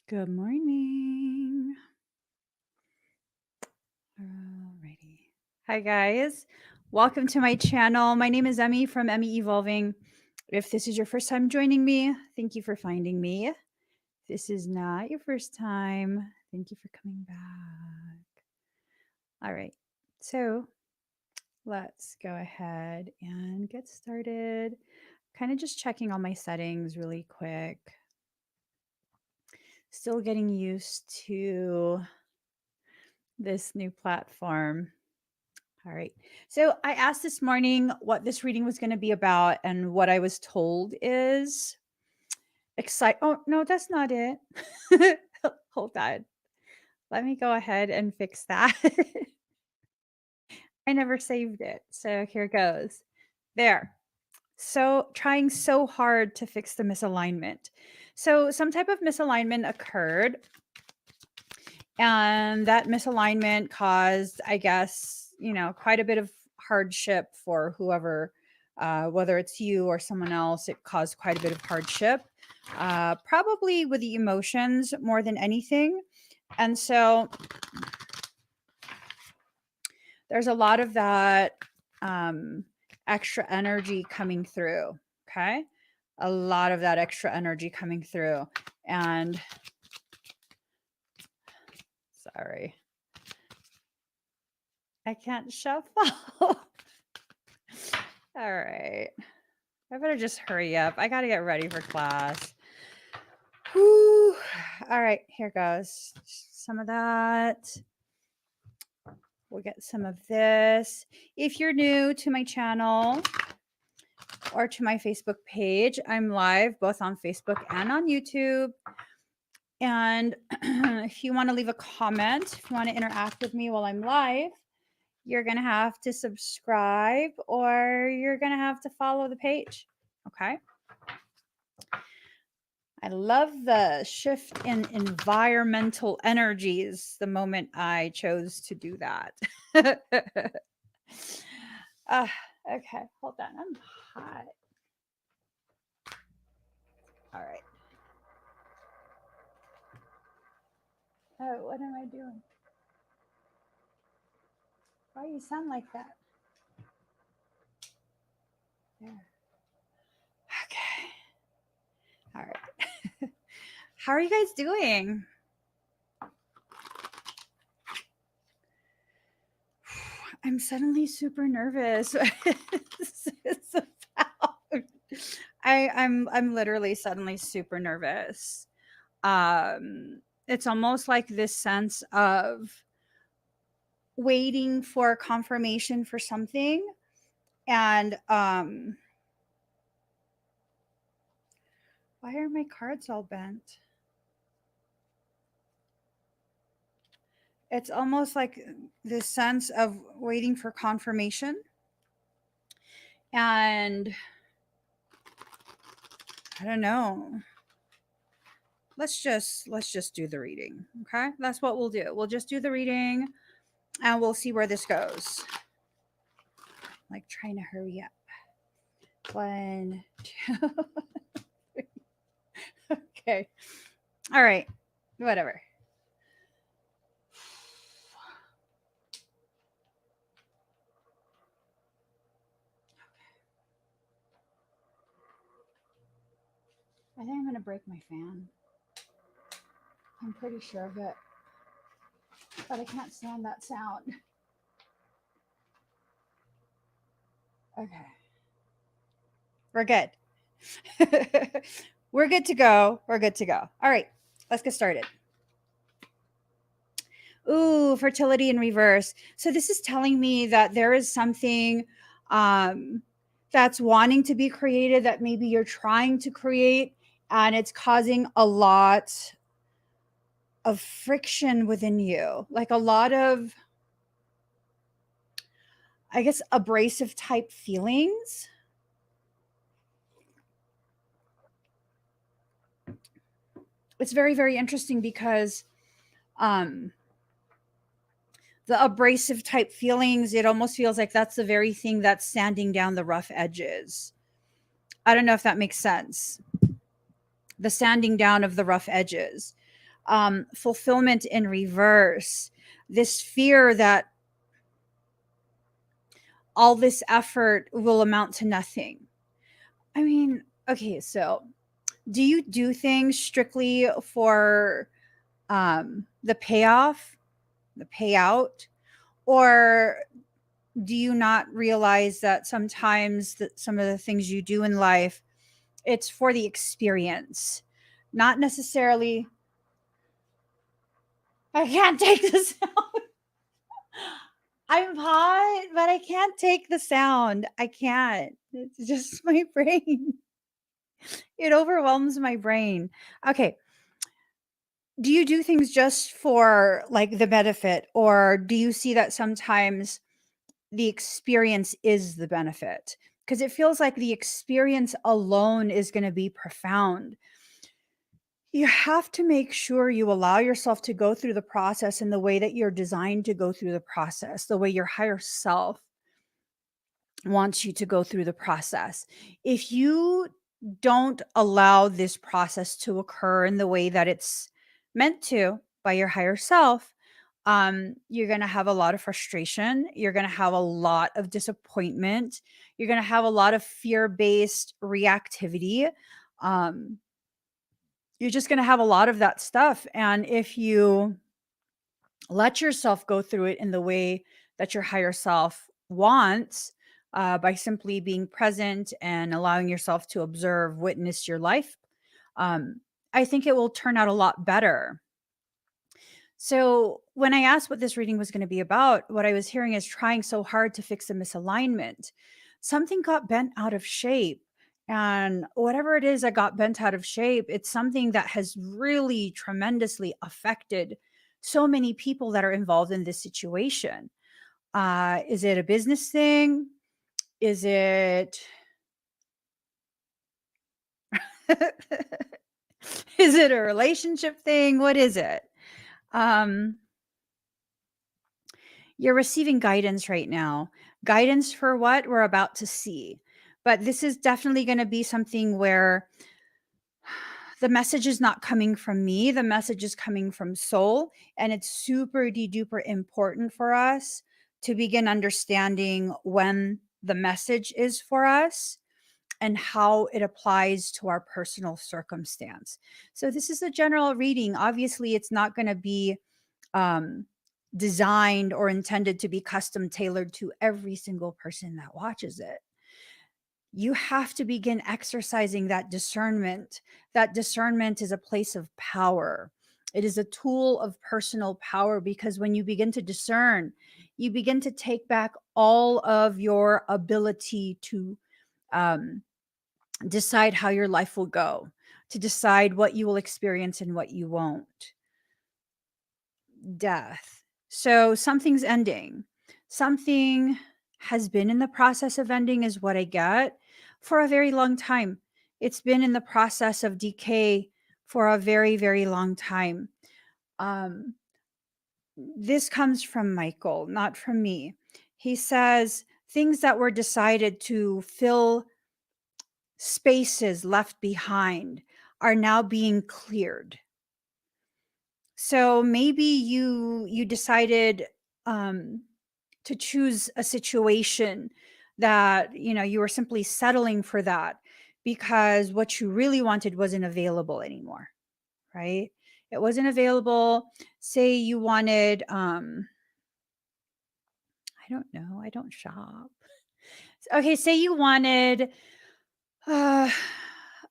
Good morning. Alrighty. Hi, guys. Welcome to my channel. My name is Emmy from Emmy Evolving. If this is your first time joining me, thank you for finding me. If this is not your first time, thank you for coming back. All right. So let's go ahead and get started. Kind of just checking all my settings really quick. Still getting used to this new platform. All right. So I asked this morning what this reading was going to be about, and what I was told is excite. Oh, no, that's not it. Hold on. Let me go ahead and fix that. I never saved it. So here goes. There. So trying so hard to fix the misalignment. So some type of misalignment occurred, and that misalignment caused, I guess, quite a bit of hardship for whoever, whether it's you or someone else. It caused quite a bit of hardship, probably with the emotions more than anything. And so there's a lot of that extra energy coming through. Okay. A lot of that extra energy coming through. And sorry, I can't shuffle. All right. I better just hurry up. I got to get ready for class. Whew. All right, here goes. Some of that. We'll get some of this. If you're new to my channel or to my Facebook page, I'm live both on Facebook and on YouTube. And if you want to leave a comment, if you want to interact with me while I'm live, you're going to have to subscribe or you're going to have to follow the page. Okay. I love the shift in environmental energies the moment I chose to do that. Okay, hold on. I'm hot. All right. Oh, what am I doing? Why do you sound like that? There. Okay. All right. How are you guys doing? I'm suddenly super nervous. It's about. I'm literally suddenly super nervous. It's almost like this sense of waiting for confirmation for something, and why are my cards all bent? It's almost like this sense of waiting for confirmation, and I don't know. Let's just do the reading. Okay, that's what we'll do. We'll just do the reading and we'll see where this goes. Like trying to hurry up. 1, 2, 3. Okay. All right. Whatever. I think I'm going to break my fan. I'm pretty sure of it. But I can't stand that sound. Okay. We're good. We're good to go. We're good to go. All right. Let's get started. Ooh, fertility in reverse. So this is telling me that there is something that's wanting to be created that maybe you're trying to create, and it's causing a lot of friction within you, like a lot of, I guess, abrasive type feelings. It's very, very interesting because the abrasive type feelings, it almost feels like that's the very thing that's sanding down the rough edges. I don't know if that makes sense. The sanding down of the rough edges. fulfillment in reverse, this fear that all this effort will amount to nothing. I mean, okay, so do you do things strictly for the payoff, the payout, or do you not realize that sometimes that some of the things you do in life, it's for the experience, not necessarily. I can't take this sound. I'm hot, but I can't take the sound. I can't. It's just my brain. It overwhelms my brain. Okay. Do you do things just for like the benefit, or do you see that sometimes the experience is the benefit? Because it feels like the experience alone is going to be profound. You have to make sure you allow yourself to go through the process in the way that you're designed to go through the process, the way your higher self wants you to go through the process. If you don't allow this process to occur in the way that it's meant to by your higher self, you're going to have a lot of frustration. You're going to have a lot of disappointment. You're going to have a lot of fear based reactivity. Um, you're just going to have a lot of that stuff. And if you let yourself go through it in the way that your higher self wants, by simply being present and allowing yourself to observe, witness your life, um, I think it will turn out a lot better. So, when I asked what this reading was going to be about, what I was hearing is trying so hard to fix a misalignment. Something got bent out of shape. And whatever it is that got bent out of shape, it's something that has really tremendously affected so many people that are involved in this situation. Is it a business thing? Is it is it a relationship thing? What is it? Um, You're receiving guidance right now. Guidance for what we're about to see. But this is definitely going to be something where the message is not coming from me. The message is coming from soul. And it's super duper important for us to begin understanding when the message is for us and how it applies to our personal circumstance. So, this is a general reading. Obviously, it's not going to be um, designed or intended to be custom tailored to every single person that watches it. You have to begin exercising that discernment. That discernment is a place of power. It is a tool of personal power because when you begin to discern, you begin to take back all of your ability to um, decide how your life will go, to decide what you will experience and what you won't. Death. So something's ending. Something has been in the process of ending, is what I get, for a very long time. It's been in the process of decay for a very, very long time. Um, this comes from Michael, not from me. He says things that were decided to fill spaces left behind are now being cleared. So maybe you decided um to choose a situation that you were simply settling for that because what you really wanted wasn't available anymore, right? It wasn't available. Say you wanted I don't know, I don't shop. Okay, say you wanted uh,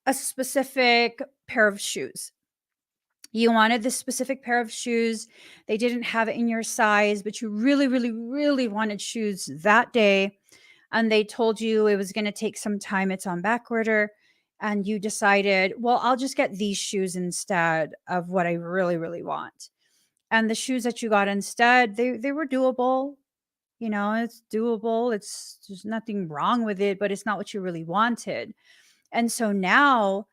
a specific pair of shoes. You wanted this specific pair of shoes. They didn't have it in your size, but you really, really, really wanted shoes that day. And they told you it was going to take some time. It's on back order. And you decided, well, I'll just get these shoes instead of what I really, really want. And the shoes that you got instead, they were doable. It's doable. There's nothing wrong with it, but it's not what you really wanted. And so now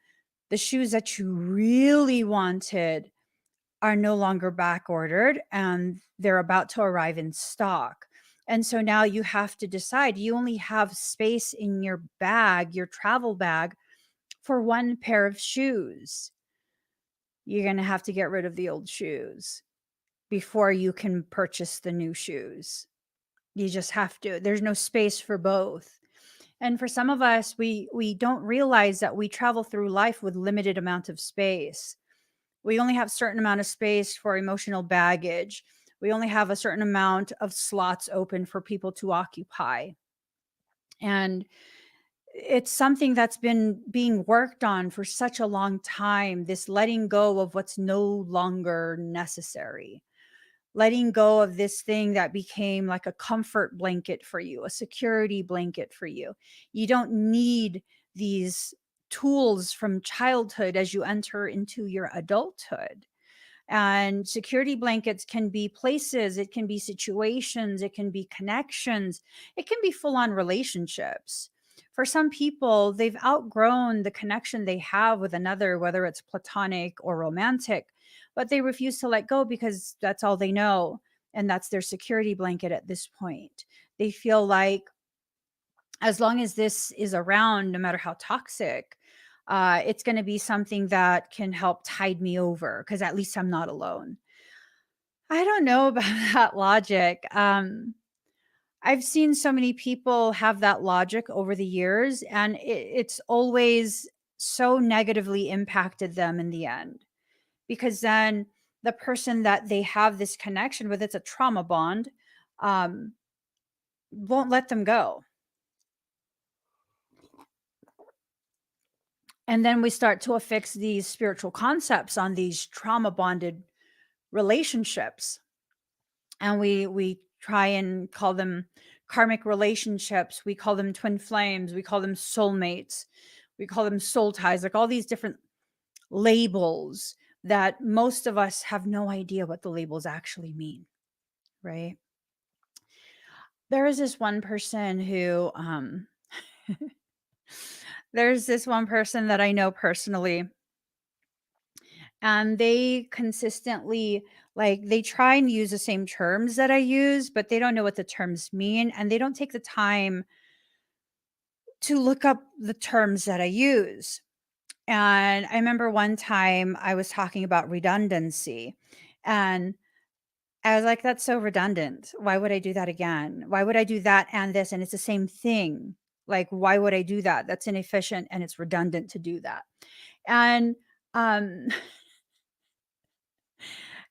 the shoes that you really wanted are no longer back ordered and they're about to arrive in stock. And so now you have to decide, you only have space in your bag, your travel bag, for one pair of shoes. you're going to have to get rid of the old shoes before you can purchase the new shoes. You just have to. There's no space for both. And for some of us, we don't realize that we travel through life with limited amount of space. We only have certain amount of space for emotional baggage. We only have a certain amount of slots open for people to occupy. And it's something that's been being worked on for such a long time, this letting go of what's no longer necessary, letting go of this thing that became like a comfort blanket for you, a security blanket for you. You don't need these tools from childhood as you enter into your adulthood. And security blankets can be places, it can be situations, it can be connections, it can be full on relationships. For some people, they've outgrown the connection they have with another, whether it's platonic or romantic, but they refuse to let go because that's all they know. And that's their security blanket at this point. They feel like as long as this is around, no matter how toxic, it's going to be something that can help tide me over because at least I'm not alone. I don't know about that logic. I've seen so many people have that logic over the years, and it's always so negatively impacted them in the end because then the person that they have this connection with, it's a trauma bond, um, won't let them go. And then we start to affix these spiritual concepts on these trauma bonded relationships. And we try and call them karmic relationships. We call them twin flames. We call them soulmates. We call them soul ties, like all these different labels that most of us have no idea what the labels actually mean, right? There is this one person who, there's this one person that I know personally, and they consistently, like, they try and use the same terms that I use, but they don't know what the terms mean, and they don't take the time to look up the terms that I use. And I remember one time I was talking about redundancy, and I was like, "That's so redundant. Why would I do that again? Why would I do that and this? And it's the same thing. Like, why would I do that? That's inefficient and it's redundant to do that." And um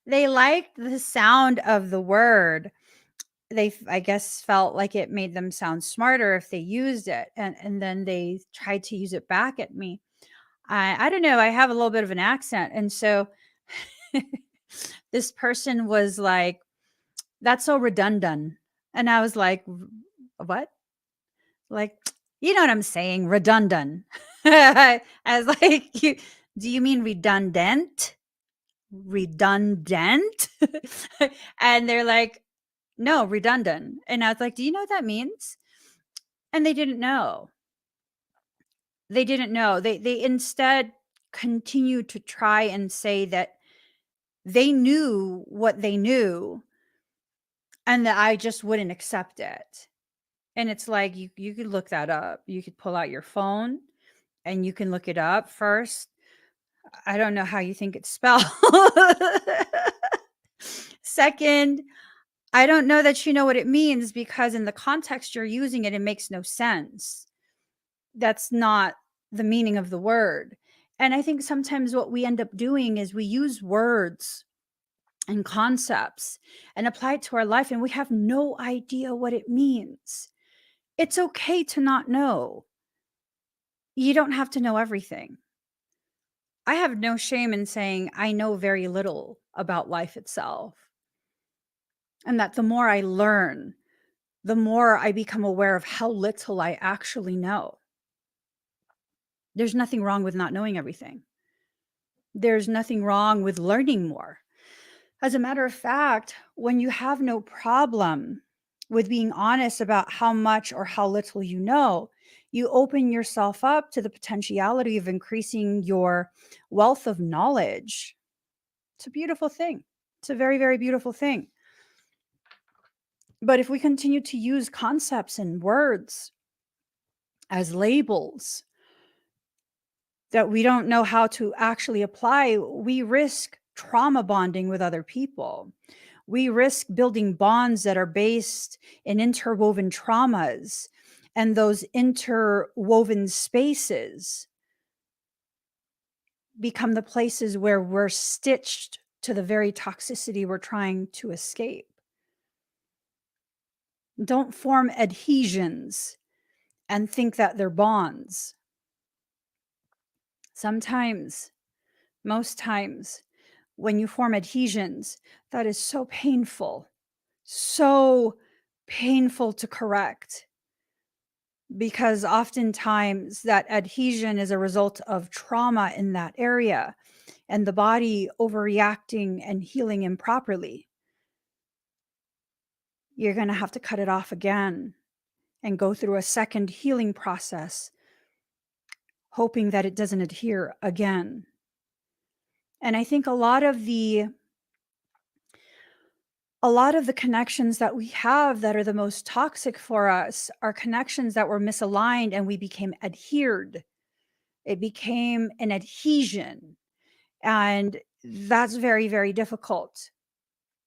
they liked the sound of the word. I guess, felt like it made them sound smarter if they used it, and then they tried to use it back at me. I don't know, I have a little bit of an accent, and so this person was like, "That's so redundant." And I was like, What?" Like, "You know what I'm saying, redundant." I was like, Do you mean redundant? Redundant?" And they're like, "No, redundant." And I was like, "Do you know what that means?" And they didn't know. They didn't know. They instead continued to try and say that they knew what they knew and that I just wouldn't accept it. And it's like you could look that up. You could pull out your phone and you can look it up first. I don't know how you think it's spelled. Second, I don't know that you know what it means because in the context you're using it, it makes no sense. That's not the meaning of the word. And I think sometimes what we end up doing is we use words and concepts and apply it to our life, and we have no idea what it means. It's okay to not know. You don't have to know everything. I have no shame in saying I know very little about life itself, and that the more I learn, the more I become aware of how little I actually know. There's nothing wrong with not knowing everything. There's nothing wrong with learning more. As a matter of fact, when you have no problem with being honest about how much or how little you know, you open yourself up to the potentiality of increasing your wealth of knowledge. It's a beautiful thing. It's a very, very beautiful thing. But if we continue to use concepts and words as labels, that we don't know how to actually apply, we risk trauma bonding with other people. We risk building bonds that are based in interwoven traumas, and those interwoven spaces become the places where we're stitched to the very toxicity we're trying to escape. Don't form adhesions and think that they're bonds. Sometimes, most times, when you form adhesions, that is so painful to correct, because oftentimes that adhesion is a result of trauma in that area and the body overreacting and healing improperly. You're going to have to cut it off again and go through a second healing process, hoping that it doesn't adhere again. And I think a lot of the connections that we have that are the most toxic for us are connections that were misaligned, and we became adhered. It became an adhesion. And that's very, very difficult.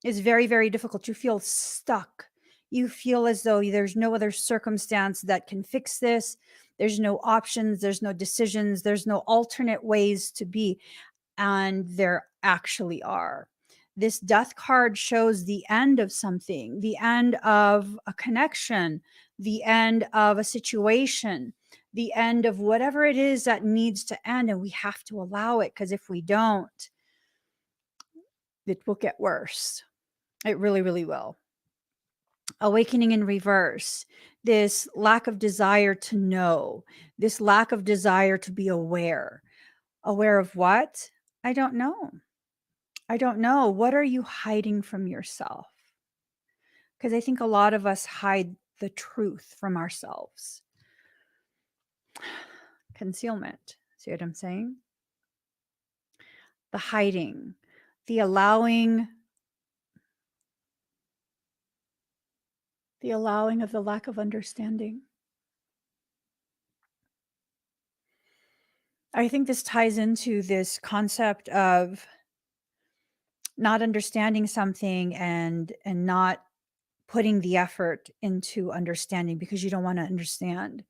It's very, very difficult. You feel stuck. You feel as though there's no other circumstance that can fix this. There's no options. There's no decisions. There's no alternate ways to be. And there actually are. This death card shows the end of something, the end of a connection, the end of a situation, the end of whatever it is that needs to end. And we have to allow it, because if we don't, it will get worse. It really, really will. Awakening in reverse, this lack of desire to know, this lack of desire to be aware. Aware of what? I don't know. I don't know. What are you hiding from yourself? Because I think a lot of us hide the truth from ourselves. Concealment. See what I'm saying? The hiding, the allowing of the lack of understanding. I think this ties into this concept of not understanding something and not putting the effort into understanding because you don't want to understand.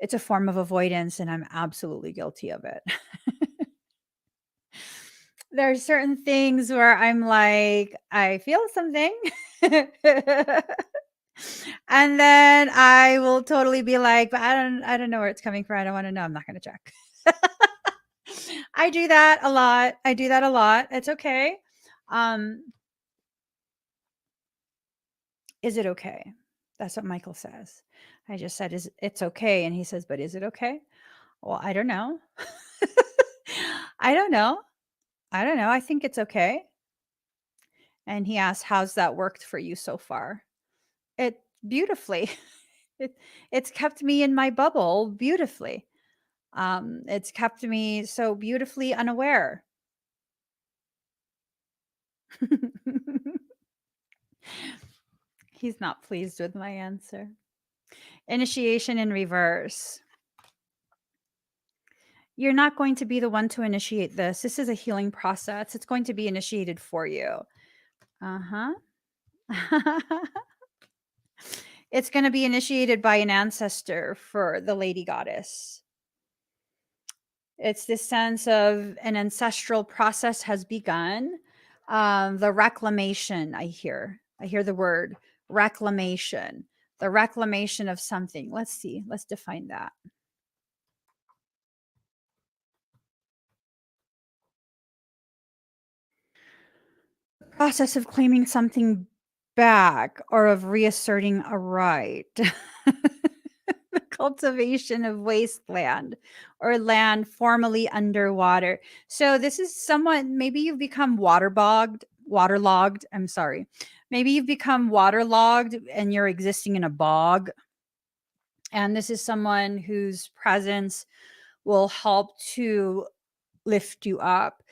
It's a form of avoidance, and I'm absolutely guilty of it. There are certain things where I'm like, I feel something. And then I will totally be like, but I don't know where it's coming from. I don't want to know. I'm not going to check. I do that a lot. It's okay. Is it okay? That's what Michael says. I just said, it's okay. And he says, but is it okay? Well, I don't know. I don't know. I think it's okay. And he asked, how's that worked for you so far? It beautifully. It's kept me in my bubble beautifully. It's kept me so beautifully unaware. He's not pleased with my answer. Initiation in reverse. You're not going to be the one to initiate this. This is a healing process. It's going to be initiated for you. Uh-huh. It's going to be initiated by an ancestor for the lady goddess. It's this sense of an ancestral process has begun. The reclamation, I hear the word reclamation, the reclamation of something. Let's see. Let's define that. Process of claiming something back or of reasserting a right. The cultivation of wasteland or land formerly underwater. So this is somewhat, maybe you've become waterlogged. I'm sorry. Maybe you've become waterlogged and you're existing in a bog. And this is someone whose presence will help to lift you up.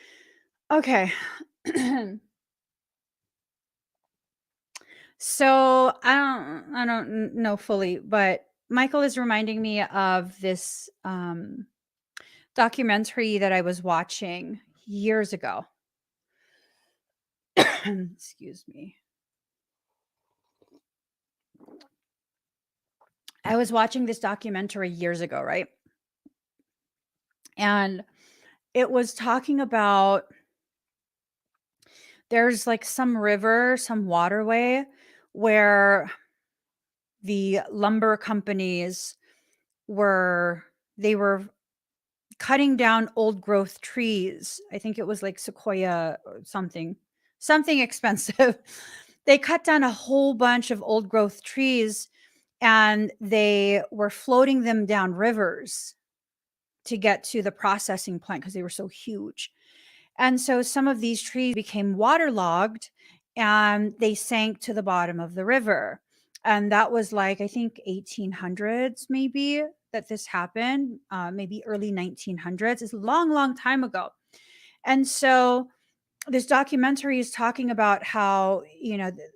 Okay. So I don't know fully, but Michael is reminding me of this the documentary that I was watching years ago. Excuse me. I was watching this documentary years ago, right? And it was talking about there's like some river, some waterway where the lumber companies were they were cutting down old growth trees. I think it was like sequoia or something expensive. They cut down a whole bunch of old growth trees and they were floating them down rivers to get to the processing plant because they were so huge. And so some of these trees became waterlogged and they sank to the bottom of the river. And that was like, I think 1800s, maybe that this happened, maybe early 1900s. It's a long, long time ago. And so this documentary is talking about how,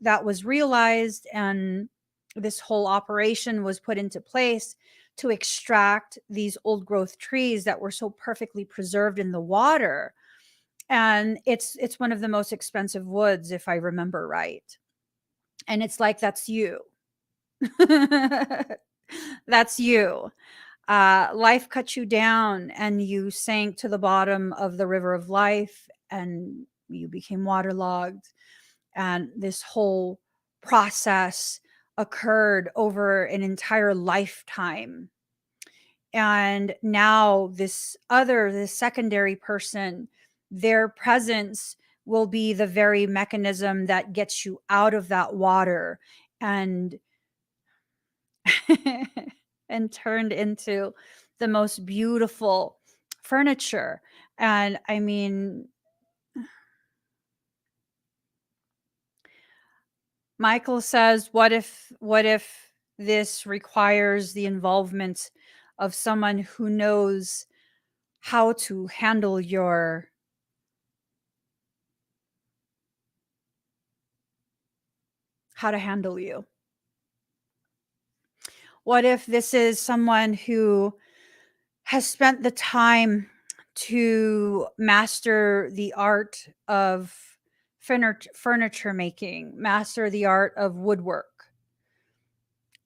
that was realized and this whole operation was put into place to extract these old growth trees that were so perfectly preserved in the water. And it's one of the most expensive woods, if I remember right. And it's like, that's you. That's you. Life cut you down and you sank to the bottom of the river of life and you became waterlogged. And this whole process occurred over an entire lifetime. And now this secondary person, their presence will be the very mechanism that gets you out of that water and and turned into the most beautiful furniture. And I mean, Michael says, what if this requires the involvement of someone who knows how to handle how to handle you? What if this is someone who has spent the time to master the art of furniture making, master the art of woodwork?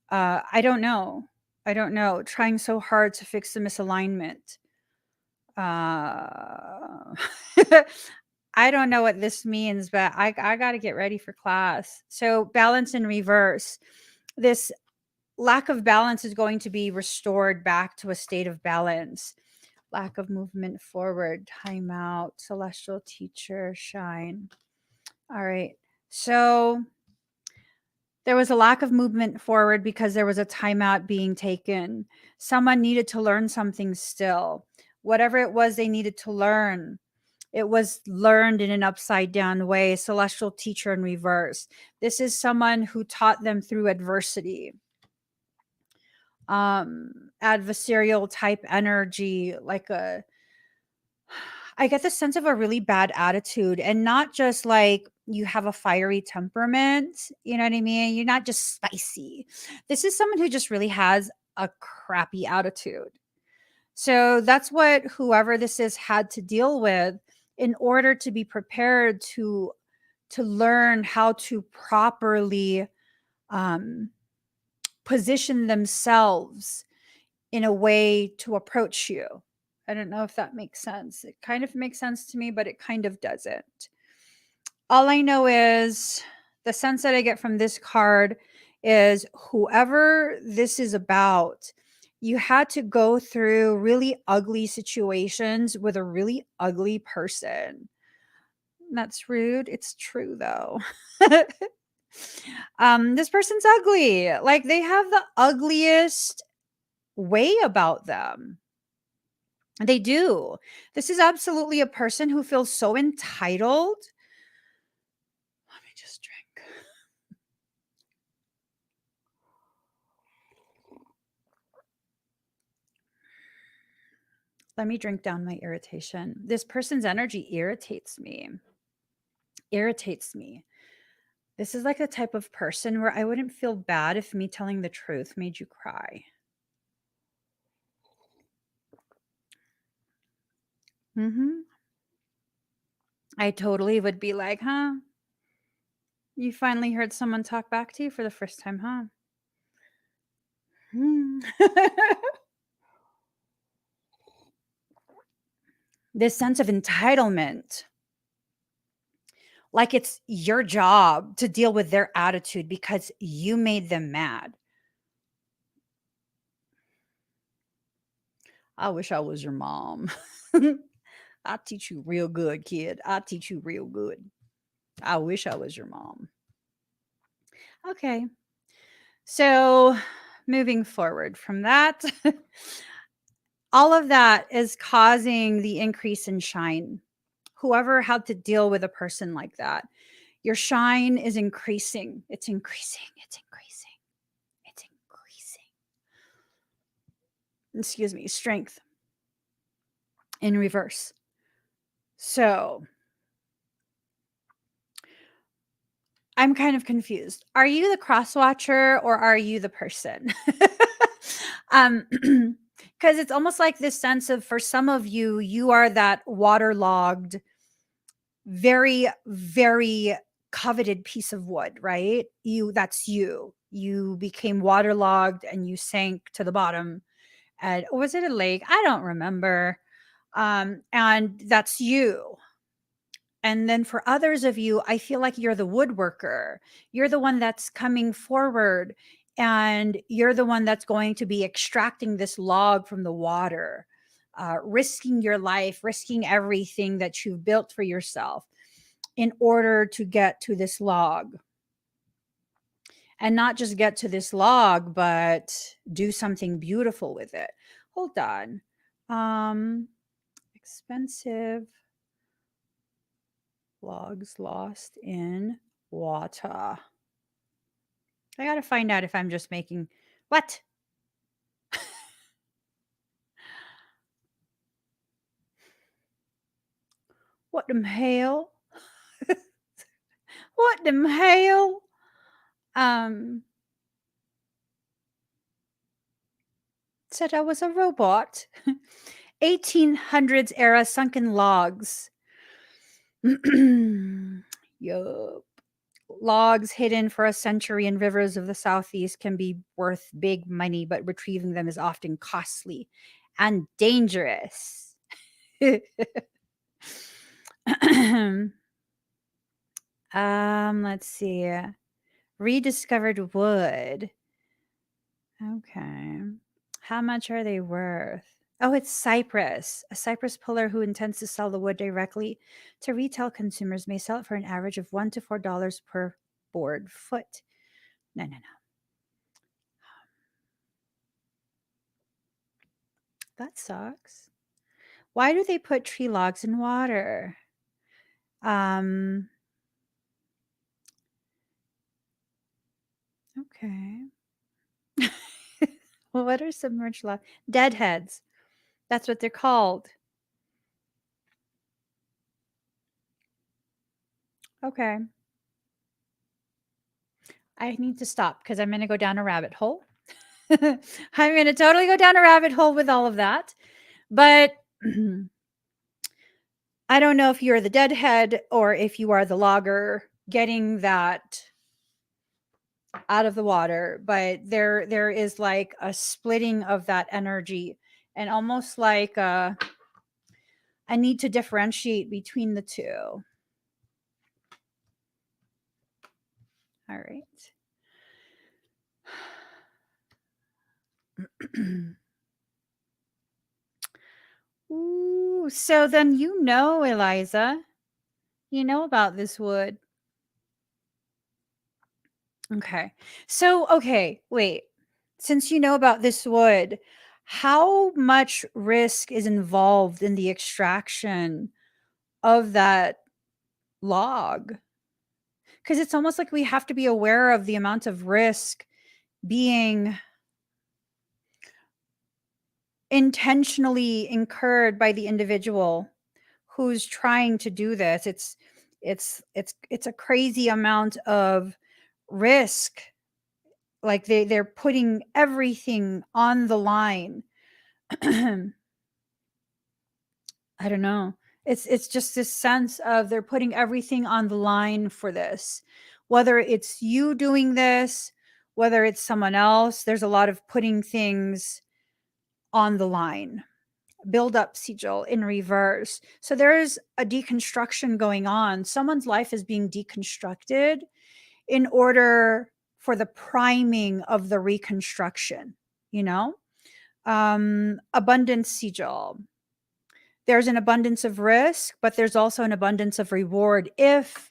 I don't know. I don't know. Trying so hard to fix the misalignment. Uh, I don't know what this means, but I got to get ready for class. So, balance in reverse. This lack of balance is going to be restored back to a state of balance. Lack of movement forward, timeout, celestial teacher, shine. All right. So there was a lack of movement forward because there was a timeout being taken. Someone needed to learn something still. Whatever it was they needed to learn, it was learned in an upside down way. Celestial teacher in reverse. This is someone who taught them through adversity. Adversarial type energy, I get the sense of a really bad attitude, and not just like you have a fiery temperament. You know what I mean? You're not just spicy. This is someone who just really has a crappy attitude. So that's what whoever this is had to deal with in order to be prepared to learn how to properly position themselves in a way to approach you. I don't know if that makes sense. It kind of makes sense to me, but it kind of doesn't. All I know is the sense that I get from this card is whoever this is about, you had to go through really ugly situations with a really ugly person. That's rude. It's true though. This person's ugly. Like they have the ugliest way about them. They do. This is absolutely a person who feels so entitled. Let me just drink. Let me drink down my irritation. This person's energy irritates me. Irritates me. This is like the type of person where I wouldn't feel bad if me telling the truth made you cry. Mm-hmm. I totally would be like, huh? You finally heard someone talk back to you for the first time, huh? Hmm. This sense of entitlement, like it's your job to deal with their attitude because you made them mad. I wish I was your mom. I teach you real good, kid. I teach you real good. I wish I was your mom. Okay. So, moving forward from that, all of that is causing the increase in shine. Whoever had to deal with a person like that, your shine is increasing. It's increasing. It's increasing. It's increasing. Excuse me, strength in reverse. So, I'm kind of confused. Are you the cross watcher or are you the person? Because it's almost like this sense of, for some of you, you are that waterlogged, very, very coveted piece of wood, right? That's you. You became waterlogged and you sank to the bottom. And was it a lake? I don't remember. And that's you. And then for others of you, I feel like you're the woodworker. You're the one that's coming forward and you're the one that's going to be extracting this log from the water, risking your life, risking everything that you've built for yourself in order to get to this log. And not just get to this log, but do something beautiful with it. Hold on. Expensive logs lost in water. I gotta find out if I'm just making what? What the hell? What the hell? Um, said I was a robot. 1800s era sunken logs. Yup. Logs hidden for a century in rivers of the southeast can be worth big money, but retrieving them is often costly and dangerous. Let's see. Rediscovered wood. Okay. How much are they worth? Oh, it's Cypress. A cypress puller who intends to sell the wood directly to retail consumers may sell it for an average of $1 to $4 per board foot. No, no, no. That sucks. Why do they put tree logs in water? Um, okay. What are submerged logs? Deadheads. That's what they're called. Okay. I need to stop because I'm going to go down a rabbit hole. I'm going to totally go down a rabbit hole with all of that. But I don't know if you're the deadhead or if you are the logger getting that out of the water, but there is like a splitting of that energy and almost like I need to differentiate between the two. All right. Ooh, so then you know, Eliza, you know about this wood. Okay. So, okay, wait. Since you know about this wood, how much risk is involved in the extraction of that log? Because it's almost like we have to be aware of the amount of risk being intentionally incurred by the individual who's trying to do this. It's a crazy amount of risk. Like they're putting everything on the line. I don't know. It's just this sense of they're putting everything on the line for this. Whether it's you doing this, whether it's someone else, there's a lot of putting things on the line. Build up sigil in reverse. So there's a deconstruction going on. Someone's life is being deconstructed in order for the priming of the reconstruction, you know? Abundance sigil. There's an abundance of risk, but there's also an abundance of reward if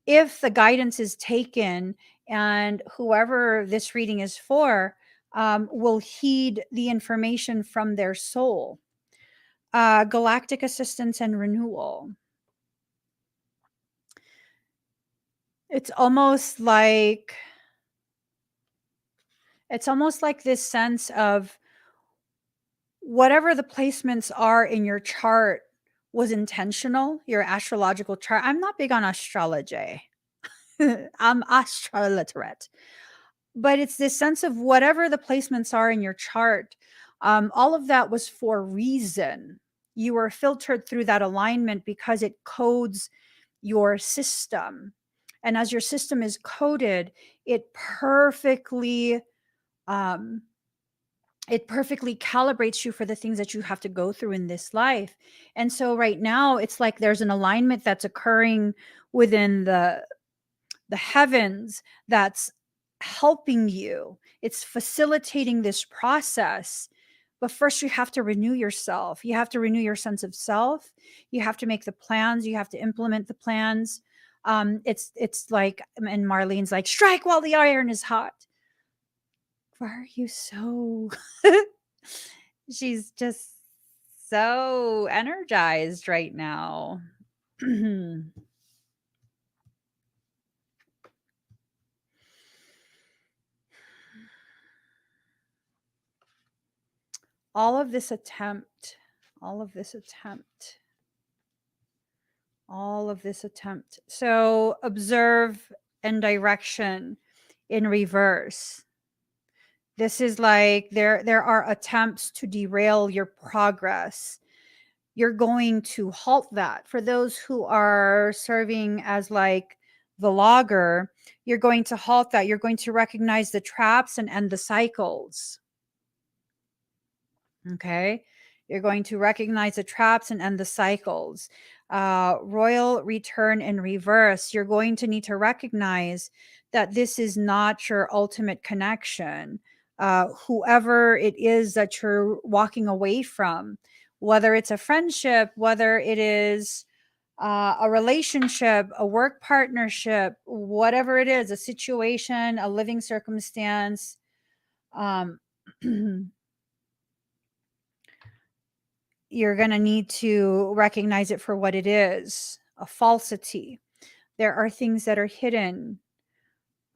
the guidance is taken and whoever this reading is for will heed the information from their soul. Galactic assistance and renewal. It's almost like this sense of whatever the placements are in your chart was intentional, your astrological chart. I'm not big on astrology. I'm astroliterate. But it's this sense of whatever the placements are in your chart, all of that was for a reason. You were filtered through that alignment because it codes your system. And as your system is coded, it perfectly calibrates you for the things that you have to go through in this life. And so right now it's like there's an alignment that's occurring within the heavens that's helping you. It's facilitating this process. But first you have to renew yourself. You have to renew your sense of self. You have to make the plans. You have to implement the plans. It's like, and Marlene's like, strike while the iron is hot. Why are you so she's just so energized right now. all of this attempt so observe and direction in reverse. This is like there are attempts to derail your progress. You're going to halt that. For those who are serving as like the logger, you're going to halt that. You're going to recognize the traps and end the cycles. Okay. You're going to recognize the traps and end the cycles. Royal return in reverse. You're going to need to recognize that this is not your ultimate connection. Whoever it is that you're walking away from, whether it's a friendship, whether it is a relationship, a work partnership, whatever it is, a situation, a living circumstance, you're going to need to recognize it for what it is, a falsity. There are things that are hidden.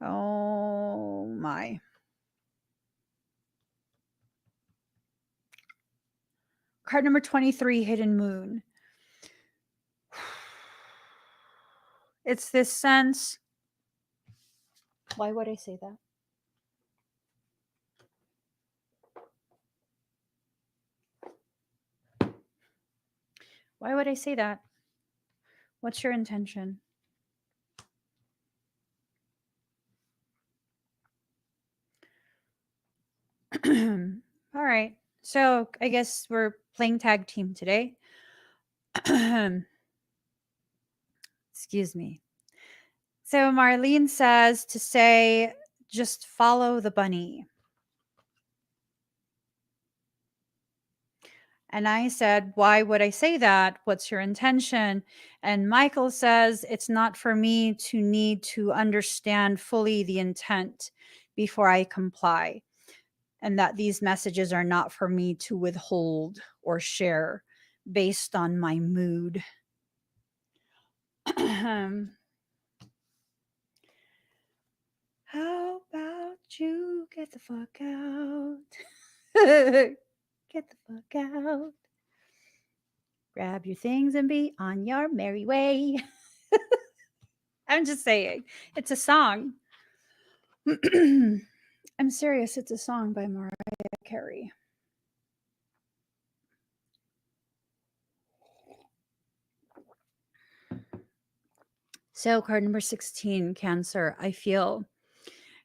Oh my. Card number 23, Hidden Moon. It's this sense. Why would I say that? Why would I say that? What's your intention? All right. So I guess we're playing tag team today. Excuse me. So Marlene says to say, just follow the bunny. And I said, why would I say that? What's your intention? And Michael says, it's not for me to need to understand fully the intent before I comply. And that these messages are not for me to withhold or share based on my mood. How about you get the fuck out? Get the fuck out. Grab your things and be on your merry way. I'm just saying, it's a song. I'm serious, it's a song by Mariah Carey. So, card number 16, Cancer. I feel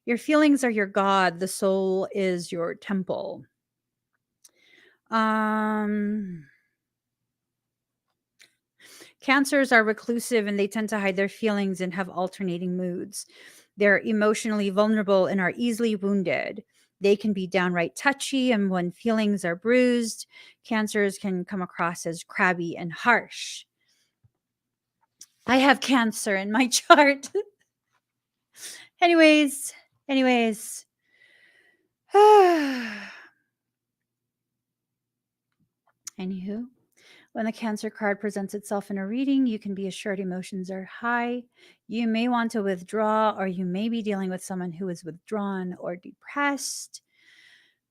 your feelings are your God. The soul is your temple. Cancers are reclusive and they tend to hide their feelings and have alternating moods. They're emotionally vulnerable and are easily wounded. They can be downright touchy, and when feelings are bruised, cancers can come across as crabby and harsh. I have Cancer in my chart. anyways. Anywho, when the Cancer card presents itself in a reading, you can be assured emotions are high. You may want to withdraw, or you may be dealing with someone who is withdrawn or depressed.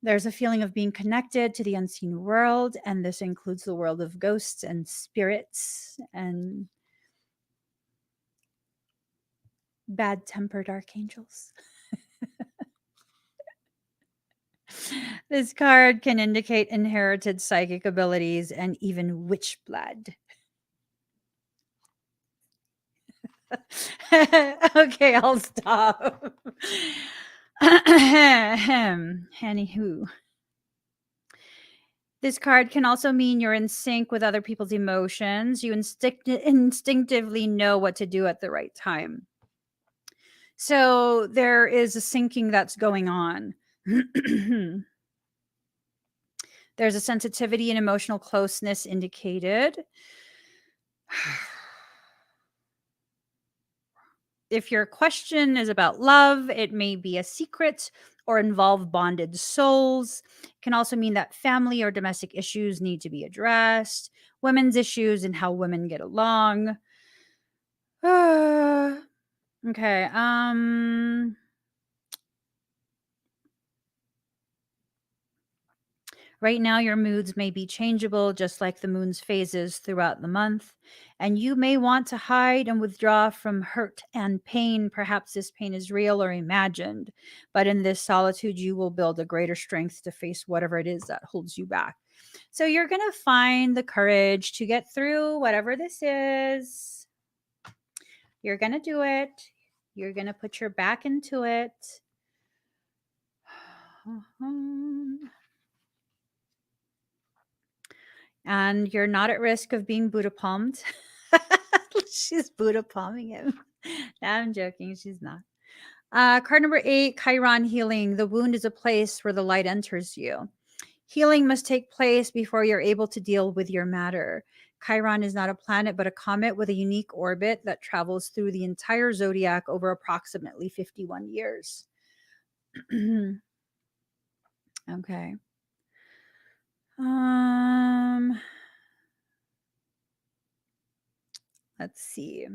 There's a feeling of being connected to the unseen world, and this includes the world of ghosts and spirits and bad-tempered archangels. This card can indicate inherited psychic abilities and even witch blood. Okay, I'll stop. Anywho. This card can also mean you're in sync with other people's emotions. You instinctively know what to do at the right time. So there is a syncing that's going on. There's a sensitivity and emotional closeness indicated. If your question is about love, it may be a secret or involve bonded souls. It can also mean that family or domestic issues need to be addressed, women's issues and how women get along. Okay. Right now, your moods may be changeable, just like the moon's phases throughout the month. And you may want to hide and withdraw from hurt and pain. Perhaps this pain is real or imagined. But in this solitude, you will build a greater strength to face whatever it is that holds you back. So you're going to find the courage to get through whatever this is. You're going to do it. You're going to put your back into it. And you're not at risk of being Buddha palmed. She's Buddha palming him. No, I'm joking. She's not. Card number 8, Chiron healing. The wound is a place where the light enters you. Healing must take place before you're able to deal with your matter. Chiron is not a planet, but a comet with a unique orbit that travels through the entire zodiac over approximately 51 years. Okay. Let's see.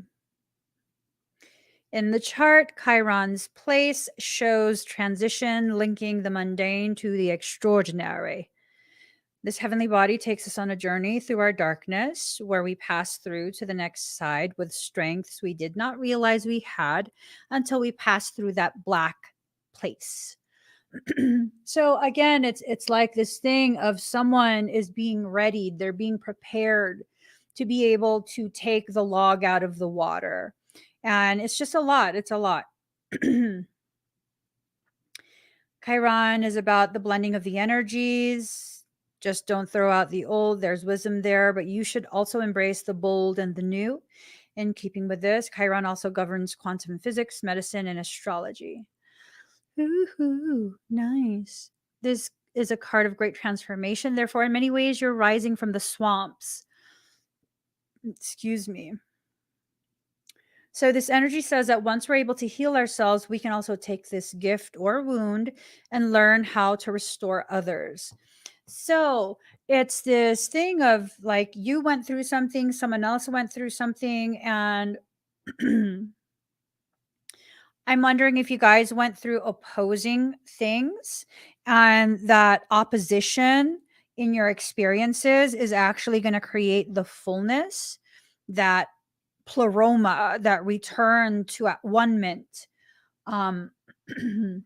In the chart, Chiron's place shows transition, linking the mundane to the extraordinary. This heavenly body takes us on a journey through our darkness, where we pass through to the next side with strengths we did not realize we had until we passed through that black place. So again, it's like this thing of someone is being readied, they're being prepared to be able to take the log out of the water. And it's just a lot. It's a lot. Chiron is about the blending of the energies. Just don't throw out the old. There's wisdom there, but you should also embrace the bold and the new. In keeping with this, Chiron also governs quantum physics, medicine, and astrology. Ooh, nice. This is a card of great transformation. Therefore, in many ways, you're rising from the swamps. Excuse me. So this energy says that once we're able to heal ourselves, we can also take this gift or wound and learn how to restore others. So it's this thing of like you went through something, someone else went through something, and I'm wondering if you guys went through opposing things, and that opposition in your experiences is actually going to create the fullness, that pleroma, that return to at one mint. The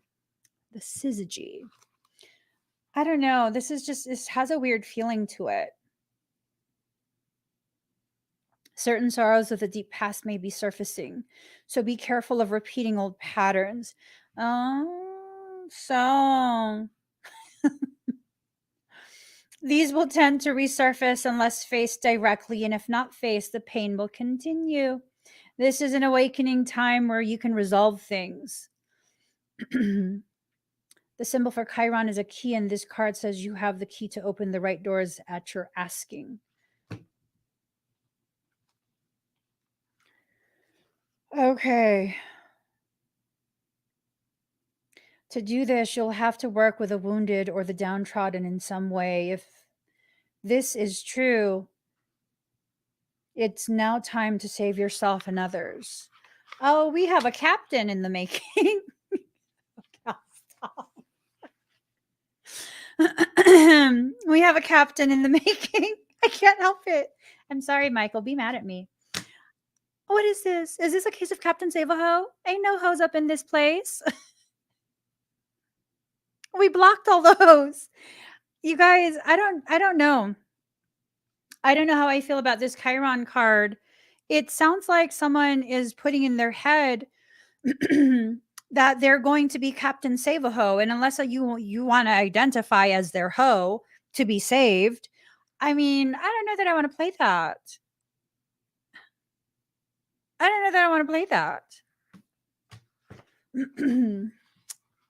syzygy. I don't know. This has a weird feeling to it. Certain sorrows of the deep past may be surfacing, so be careful of repeating old patterns. So these will tend to resurface unless faced directly, and if not faced, the pain will continue. This is an awakening time where you can resolve things. The symbol for Chiron is a key, and this card says you have the key to open the right doors at your asking. Okay. To do this, you'll have to work with the wounded or the downtrodden in some way. If this is true, it's now time to save yourself and others. Oh, we have a captain in the making. Stop. We have a captain in the making. I can't help it. I'm sorry, Michael. Be mad at me. What is this? Is this a case of Captain Save a Ho? Ain't no hoes up in this place. We blocked all those. You guys, I don't know. I don't know how I feel about this Chiron card. It sounds like someone is putting in their head that they're going to be Captain Save a Ho, and unless you want to identify as their hoe to be saved, I mean, I don't know that I want to play that. I don't know that I want to play that.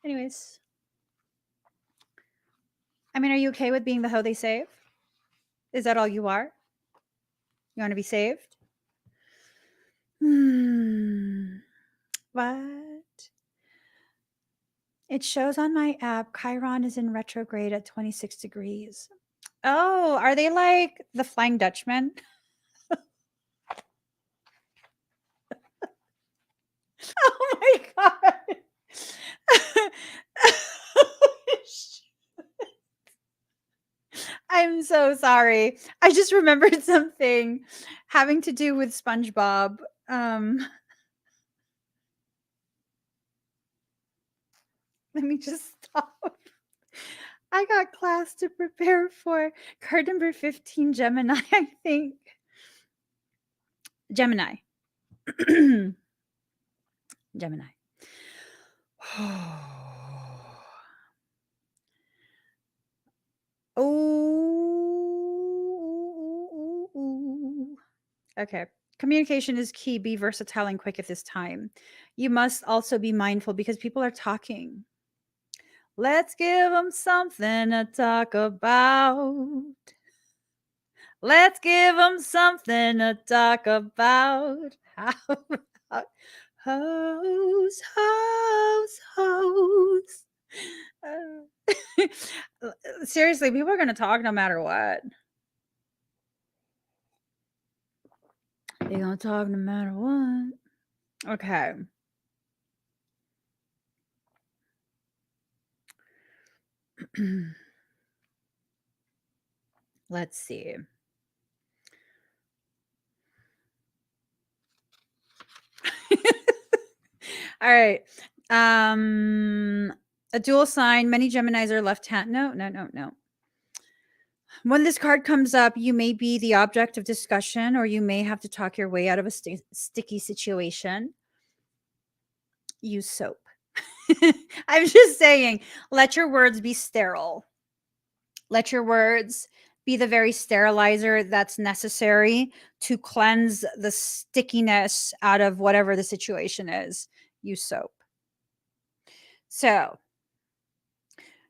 Anyways, I mean, are you okay with being the hoe they save? Is that all you are? You want to be saved? What? It shows on my app Chiron is in retrograde at 26 degrees. Oh, are they like the Flying Dutchman? Oh my god. I'm so sorry. I just remembered something having to do with SpongeBob. Let me just stop. I got class to prepare for. Card number 15, Gemini, I think. Gemini. Gemini. Oh. Okay. Communication is key. Be versatile and quick at this time. You must also be mindful because people are talking. Let's give them something to talk about. Let's give them something to talk about. How about hoes, hoes, hoes? Seriously, people are going to talk no matter what. They're going to talk no matter what. Okay. Let's see. All right. A dual sign. Many Geminis are left hand. No. When this card comes up, you may be the object of discussion, or you may have to talk your way out of a sticky situation. Use soap. I'm just saying, let your words be sterile. Let your words be the very sterilizer that's necessary to cleanse the stickiness out of whatever the situation is. Use soap. So,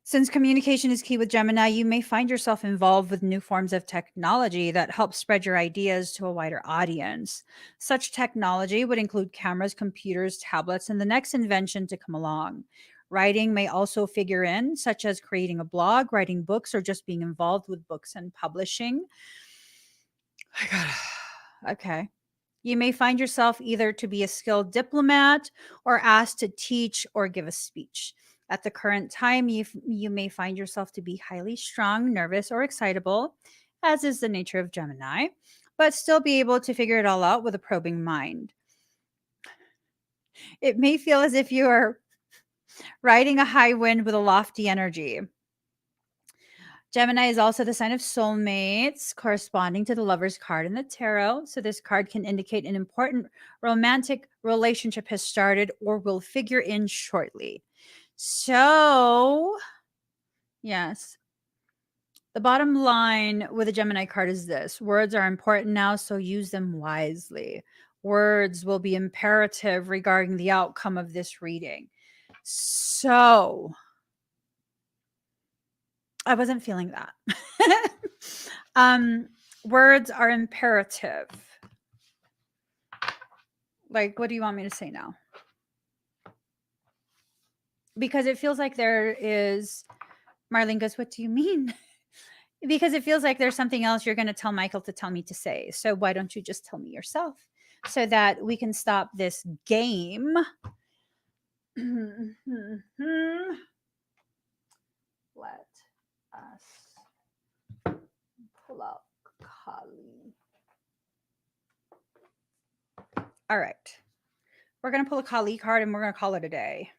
since communication is key with Gemini, you may find yourself involved with new forms of technology that help spread your ideas to a wider audience. Such technology would include cameras, computers, tablets, and the next invention to come along. Writing may also figure in, such as creating a blog, writing books, or just being involved with books and publishing. I gotta, okay. You may find yourself either to be a skilled diplomat or asked to teach or give a speech. At the current time, you may find yourself to be highly strung, nervous, or excitable, as is the nature of Gemini, but still be able to figure it all out with a probing mind. It may feel as if you are riding a high wind with a lofty energy. Gemini is also the sign of soulmates, corresponding to the Lover's card in the tarot. So this card can indicate an important romantic relationship has started or will figure in shortly. So, yes. The bottom line with a Gemini card is this: words are important now, so use them wisely. Words will be imperative regarding the outcome of this reading. So, I wasn't feeling that. Words are imperative. Like, what do you want me to say now? Because it feels like there is, Marlene goes, what do you mean? Because it feels like there's something else you're going to tell Michael to tell me to say. So why don't you just tell me yourself so that we can stop this game? Let us pull out Kali. All right. We're going to pull a Kali card and we're going to call it a day.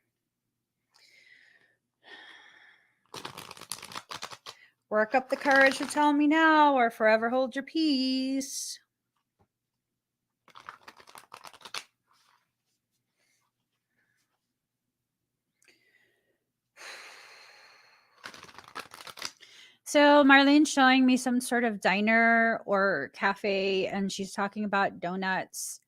Work up the courage to tell me now or forever hold your peace. So Marlene's showing me some sort of diner or cafe, and she's talking about donuts.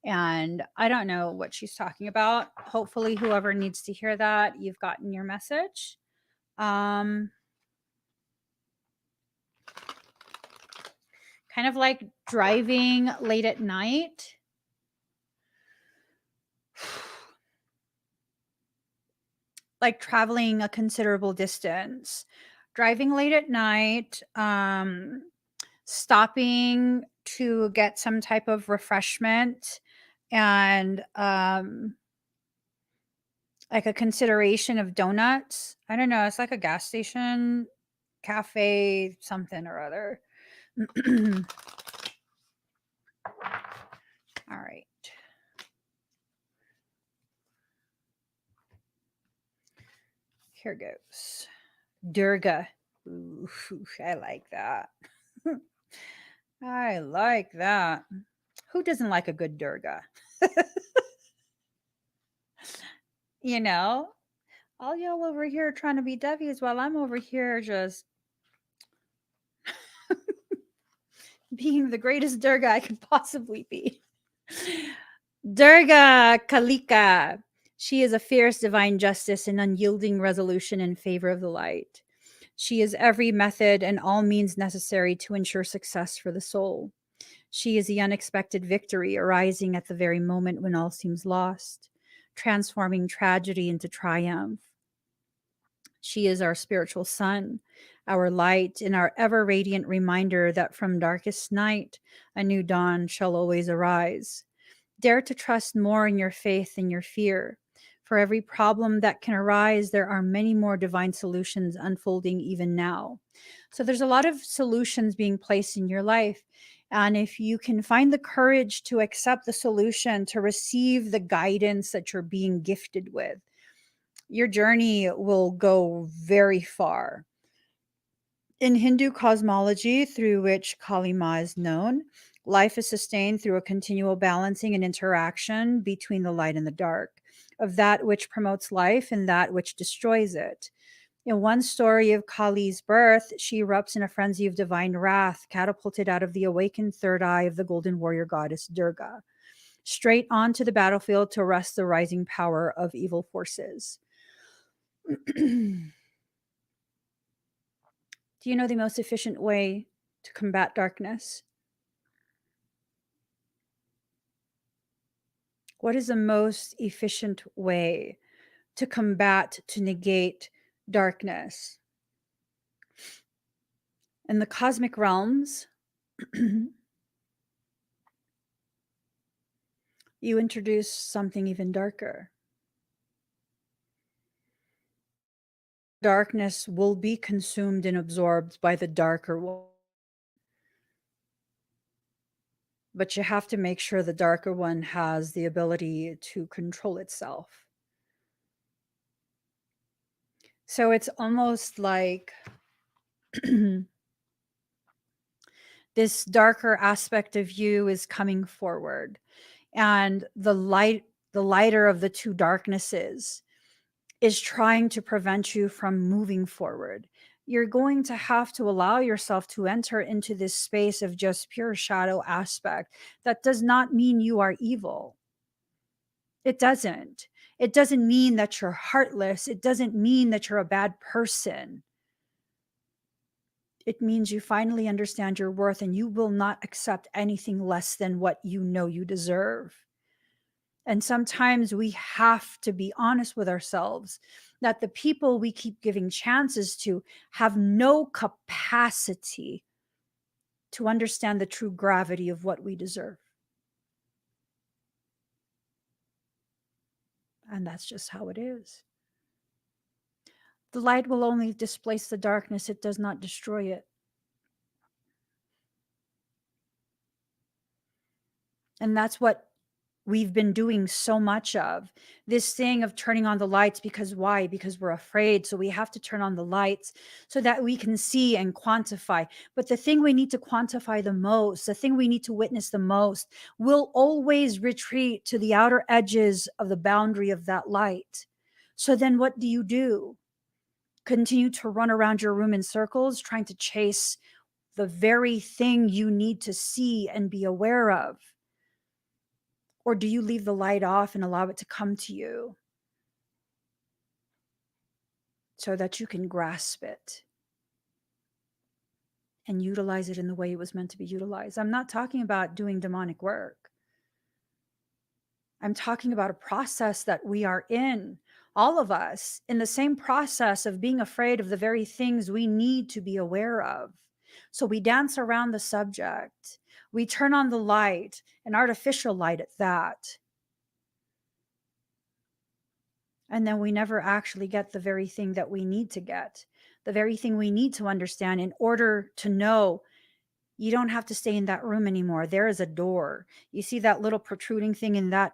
And I don't know what she's talking about. Hopefully, whoever needs to hear that, you've gotten your message. Kind of like driving late at night. Like traveling a considerable distance. Driving late at night, stopping to get some type of refreshment, and like a consideration of donuts. I don't know. It's like a gas station, cafe, something or other. All right. Here goes. Durga. Ooh, I like that. I like that. Who doesn't like a good Durga? You know, all y'all over here trying to be Devies while I'm over here just being the greatest Durga I could possibly be. Durga Kalika. She is a fierce divine justice and unyielding resolution in favor of the light. She is every method and all means necessary to ensure success for the soul. She is the unexpected victory arising at the very moment when all seems lost, transforming tragedy into triumph. She is our spiritual sun, our light, and our ever radiant reminder that from darkest night, a new dawn shall always arise. Dare to trust more in your faith than your fear. For every problem that can arise, there are many more divine solutions unfolding even now. So there's a lot of solutions being placed in your life. And if you can find the courage to accept the solution, to receive the guidance that you're being gifted with, your journey will go very far. In Hindu cosmology, through which Kali Ma is known, life is sustained through a continual balancing and interaction between the light and the dark, of that which promotes life and that which destroys it. In one story of Kali's birth, she erupts in a frenzy of divine wrath, catapulted out of the awakened third eye of the golden warrior goddess Durga, straight onto the battlefield to arrest the rising power of evil forces. Do you know the most efficient way to combat darkness? What is the most efficient way to combat, to negate darkness? In the cosmic realms, you introduce something even darker. Darkness will be consumed and absorbed by the darker one. But you have to make sure the darker one has the ability to control itself. So it's almost like This darker aspect of you is coming forward, and the lighter of the two darknesses is trying to prevent you from moving forward. You're going to have to allow yourself to enter into this space of just pure shadow aspect. That does not mean you are evil. It doesn't. It doesn't mean that you're heartless. It doesn't mean that you're a bad person. It means you finally understand your worth and you will not accept anything less than what you know you deserve. And sometimes we have to be honest with ourselves that the people we keep giving chances to have no capacity to understand the true gravity of what we deserve. And that's just how it is. The light will only displace the darkness, it does not destroy it. And that's what we've been doing so much of, this thing of turning on the lights. Because why? Because we're afraid. So we have to turn on the lights so that we can see and quantify. But the thing we need to quantify the most, the thing we need to witness the most, will always retreat to the outer edges of the boundary of that light. So then what do? Continue to run around your room in circles trying to chase the very thing you need to see and be aware of? Or do you leave the light off and allow it to come to you so that you can grasp it and utilize it in the way it was meant to be utilized? I'm not talking about doing demonic work. I'm talking about a process that we are in, all of us, in the same process of being afraid of the very things we need to be aware of. So we dance around the subject. We turn on the light, an artificial light at that. And then we never actually get the very thing that we need to get, the very thing we need to understand in order to know you don't have to stay in that room anymore. There is a door. You see that little protruding thing in that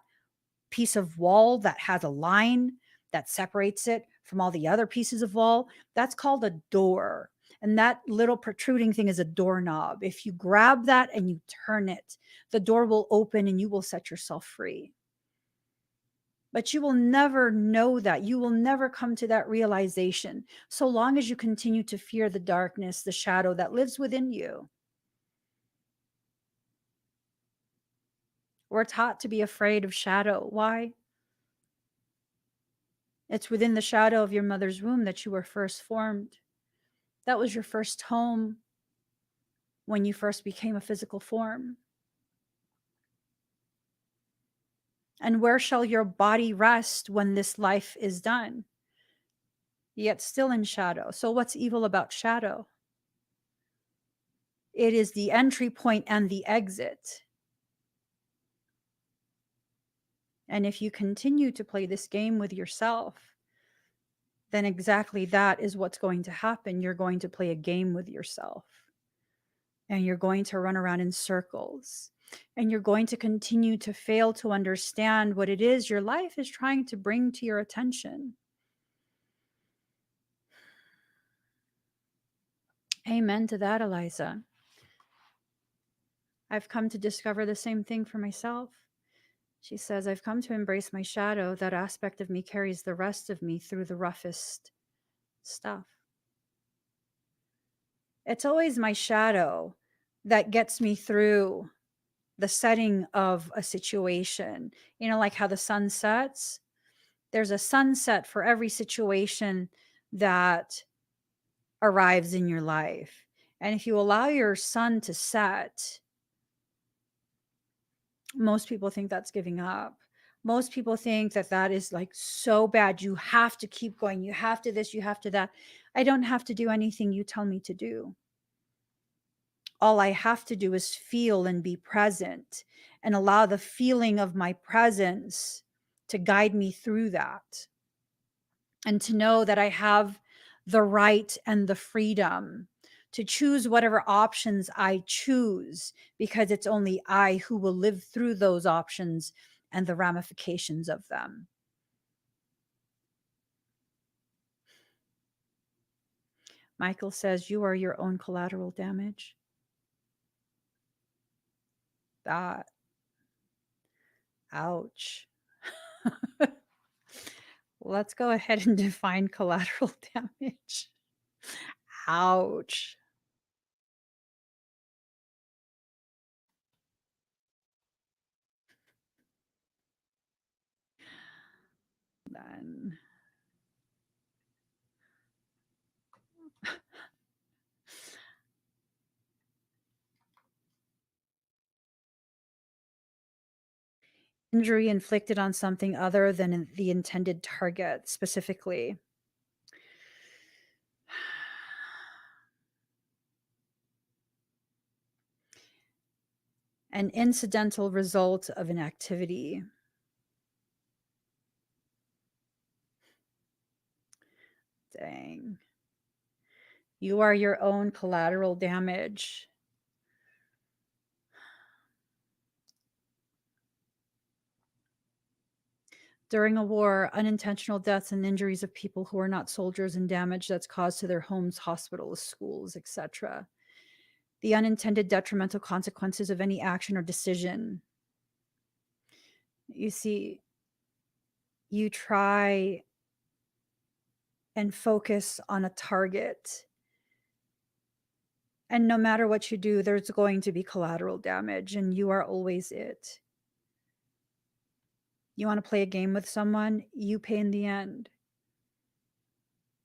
piece of wall that has a line that separates it from all the other pieces of wall? That's called a door. And that little protruding thing is a doorknob. If you grab that and you turn it, the door will open and you will set yourself free. But you will never know that. You will never come to that realization so long as you continue to fear the darkness, the shadow that lives within you. We're taught to be afraid of shadow. Why? It's within the shadow of your mother's womb that you were first formed. That was your first home when you first became a physical form. And where shall your body rest when this life is done? Yet still in shadow. So what's evil about shadow? It is the entry point and the exit. And if you continue to play this game with yourself, then exactly that is what's going to happen. You're going to play a game with yourself. And you're going to run around in circles. And you're going to continue to fail to understand what it is your life is trying to bring to your attention. Amen to that, Eliza. I've come to discover the same thing for myself. She says, I've come to embrace my shadow. That aspect of me carries the rest of me through the roughest stuff. It's always my shadow that gets me through the setting of a situation. You know, like how the sun sets. There's a sunset for every situation that arrives in your life. And if you allow your sun to set, most people think that's giving up. Most people think that that is like so bad. You have to keep going. You have to this, you have to that. I don't have to do anything you tell me to do. All I have to do is feel and be present and allow the feeling of my presence to guide me through that. And to know that I have the right and the freedom to choose whatever options I choose, because it's only I who will live through those options and the ramifications of them. Michael says, you are your own collateral damage. That. Ouch. Let's go ahead and define collateral damage. Ouch. Then injury inflicted on something other than the intended target specifically. An incidental result of an activity. Dang. You are your own collateral damage. During a war, unintentional deaths and injuries of people who are not soldiers and damage that's caused to their homes, hospitals, schools, etc. The unintended detrimental consequences of any action or decision. You see, you try and focus on a target, and no matter what you do, there's going to be collateral damage, and you are always it. You want to play a game with someone, you pay in the end.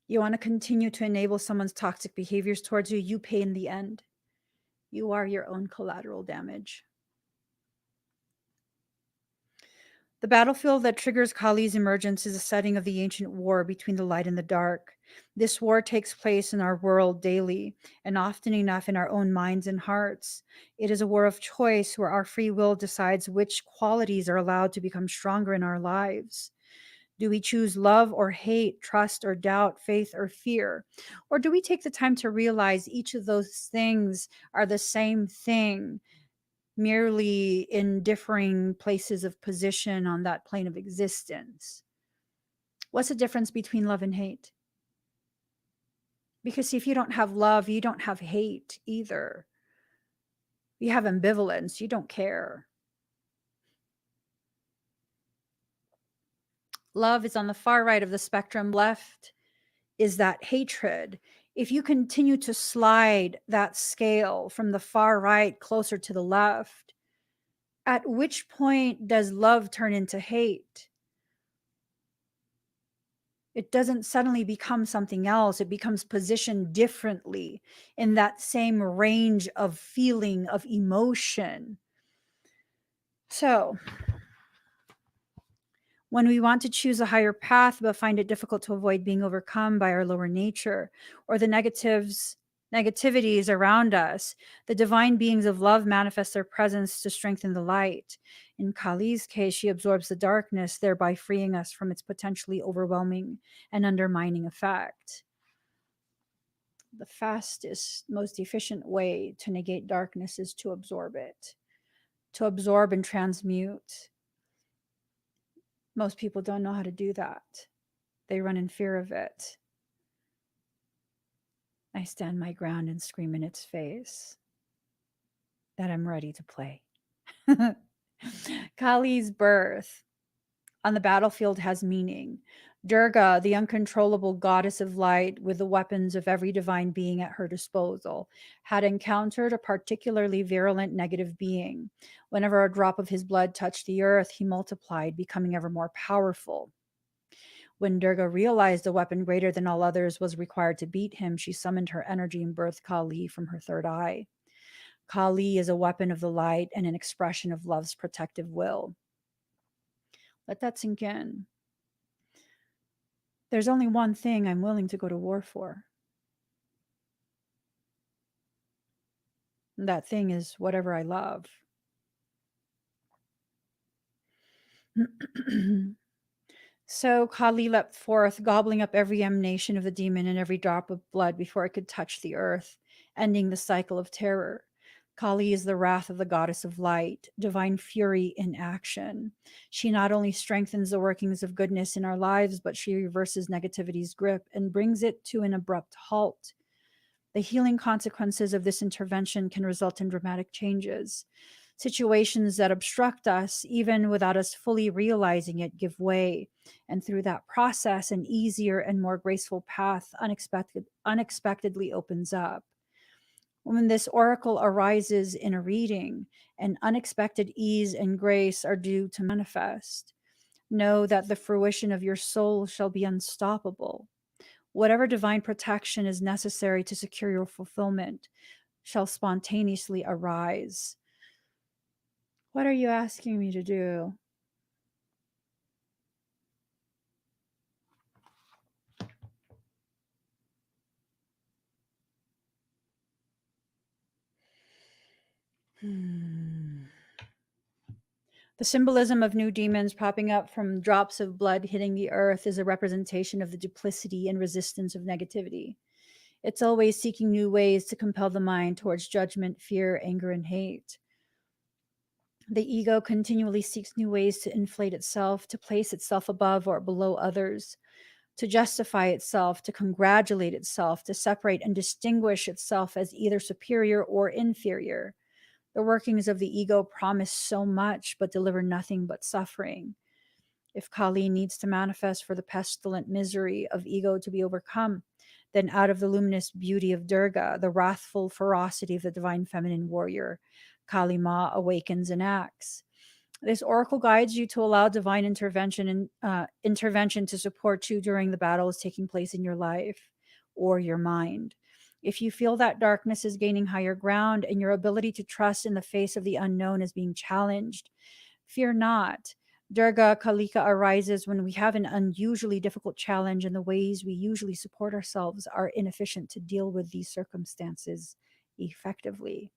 You want to continue to enable someone's toxic behaviors towards you, you pay in the end. You are your own collateral damage. The battlefield that triggers Kali's emergence is a setting of the ancient war between the light and the dark. This war takes place in our world daily, and often enough in our own minds and hearts. It is a war of choice where our free will decides which qualities are allowed to become stronger in our lives. Do we choose love or hate, trust or doubt, faith or fear? Or do we take the time to realize each of those things are the same thing, merely in differing places of position on that plane of existence? What's the difference between love and hate? Because if you don't have love, you don't have hate either. You have ambivalence, you don't care. Love is on the far right of the spectrum. Left is that hatred. If you continue to slide that scale from the far right closer to the left, at which point does love turn into hate? It doesn't suddenly become something else. It becomes positioned differently in that same range of feeling, of emotion. So, when we want to choose a higher path but find it difficult to avoid being overcome by our lower nature or the negativities around us, the divine beings of love manifest their presence to strengthen the light. In Kali's case, she absorbs the darkness, thereby freeing us from its potentially overwhelming and undermining effect. The fastest, most efficient way to negate darkness is to absorb it, to absorb and transmute. Most people don't know how to do that. They run in fear of it. I stand my ground and scream in its face that I'm ready to play. Kali's birth on the battlefield has meaning. Durga, the uncontrollable goddess of light with the weapons of every divine being at her disposal, had encountered a particularly virulent negative being. Whenever a drop of his blood touched the earth, he multiplied, becoming ever more powerful. When Durga realized a weapon greater than all others was required to beat him, she summoned her energy and birthed Kali from her third eye. Kali is a weapon of the light and an expression of love's protective will. Let that sink in. There's only one thing I'm willing to go to war for. And that thing is whatever I love. So Kali leapt forth, gobbling up every emanation of the demon and every drop of blood before it could touch the earth, ending the cycle of terror. Kali is the wrath of the goddess of light, divine fury in action. She not only strengthens the workings of goodness in our lives, but she reverses negativity's grip and brings it to an abrupt halt. The healing consequences of this intervention can result in dramatic changes. Situations that obstruct us, even without us fully realizing it, give way. And through that process, an easier and more graceful path unexpectedly opens up. When this oracle arises in a reading, an unexpected ease and grace are due to manifest. Know that the fruition of your soul shall be unstoppable. Whatever divine protection is necessary to secure your fulfillment shall spontaneously arise. What are you asking me to do? The symbolism of new demons popping up from drops of blood hitting the earth is a representation of the duplicity and resistance of negativity. It's always seeking new ways to compel the mind towards judgment, fear, anger, and hate. The ego continually seeks new ways to inflate itself, to place itself above or below others, to justify itself, to congratulate itself, to separate and distinguish itself as either superior or inferior. The workings of the ego promise so much, but deliver nothing but suffering. If Kali needs to manifest for the pestilent misery of ego to be overcome, then out of the luminous beauty of Durga, the wrathful ferocity of the divine feminine warrior, Kali Ma awakens and acts. This oracle guides you to allow divine intervention to support you during the battles taking place in your life or your mind. If you feel that darkness is gaining higher ground and your ability to trust in the face of the unknown is being challenged, fear not. Durga Kalika arises when we have an unusually difficult challenge and the ways we usually support ourselves are inefficient to deal with these circumstances effectively.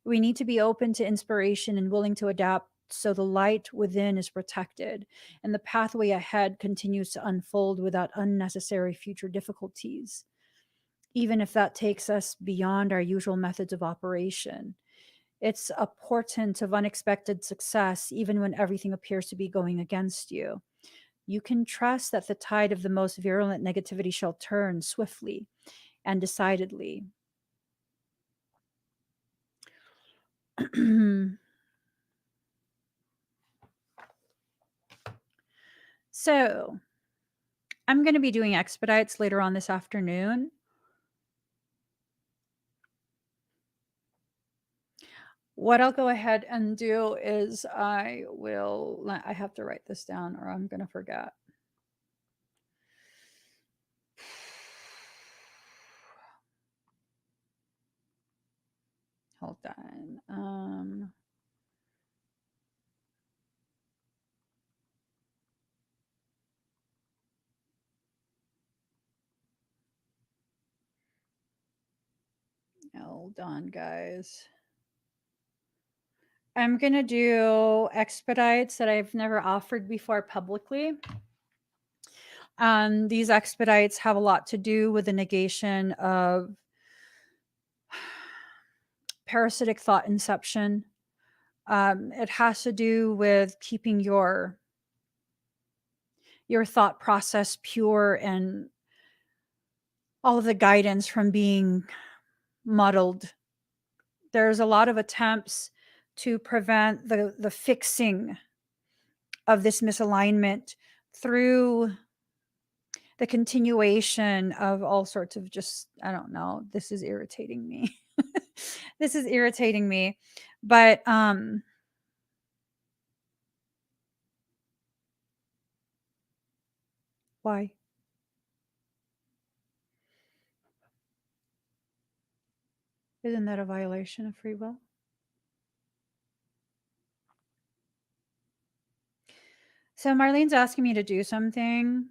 We need to be open to inspiration and willing to adapt so the light within is protected and the pathway ahead continues to unfold without unnecessary future difficulties, even if that takes us beyond our usual methods of operation. It's a portent of unexpected success, even when everything appears to be going against you. You can trust that the tide of the most virulent negativity shall turn swiftly and decidedly. So, I'm going to be doing expedites later on this afternoon. What I'll go ahead and do is I have to write this down or I'm going to forget. Hold on. Hold on, guys. I'm going to do expedites that I've never offered before publicly. These expedites have a lot to do with the negation of parasitic thought inception. It has to do with keeping your thought process pure and all of the guidance from being muddled. There's a lot of attempts to prevent the fixing of this misalignment through the continuation of all sorts of just, I don't know, this is irritating me. This is irritating me. But why? Isn't that a violation of free will? So Marlene's asking me to do something.